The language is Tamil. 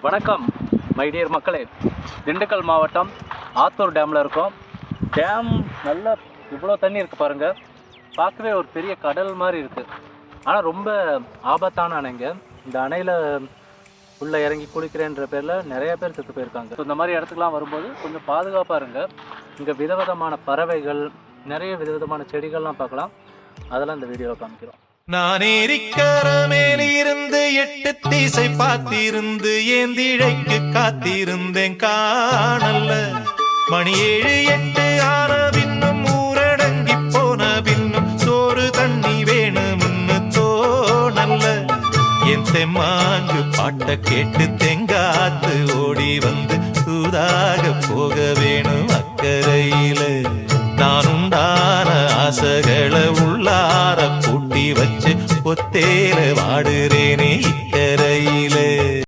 வணக்கம் மை டியர் மக்களே. திண்டுக்கல் மாவட்டம் ஆத்தூர் டேமில் இருக்கோம். டேம் நல்லா இவ்வளோ தண்ணி இருக்குது பாருங்கள். பார்க்கவே ஒரு பெரிய கடல் மாதிரி இருக்குது. ஆனால் ரொம்ப ஆபத்தான அணைங்க. இந்த அணையில் உள்ளே இறங்கி குளிக்கிறேன்ற பேரில் நிறைய பேர் செத்து போயிருக்காங்க. ஸோ இந்த மாதிரி இடத்துக்குலாம் வரும்போது கொஞ்சம் பாதுகாப்பாக இருங்க. இங்கே விதவிதமான பறவைகள், நிறைய விதவிதமான செடிகள்லாம் பார்க்கலாம். அதெல்லாம் இந்த வீடியோவை காமிக்கிறோம். நான் ஏரிக்கரமேலிருந்து 8 திசை பார்த்திருந்து ஏந்திழைக்கு காத்திருந்தேன் காணல்ல. மணி 7 8 ஆன பின்னும் ஊரடங்கி போன பின்னும் சோறு தண்ணி வேணும்னு தோணல்ல. என் தெம்மாங்கு பாட்ட கேட்டு தெங்காத்து ஓடி வந்து சூதாக போக வேணும் அக்கறையில. நான் உண்டான ஆசைகளை உள்ளார பூட்டி வச்சு ஒத்தேல வாடுறேனே இக்கரையில.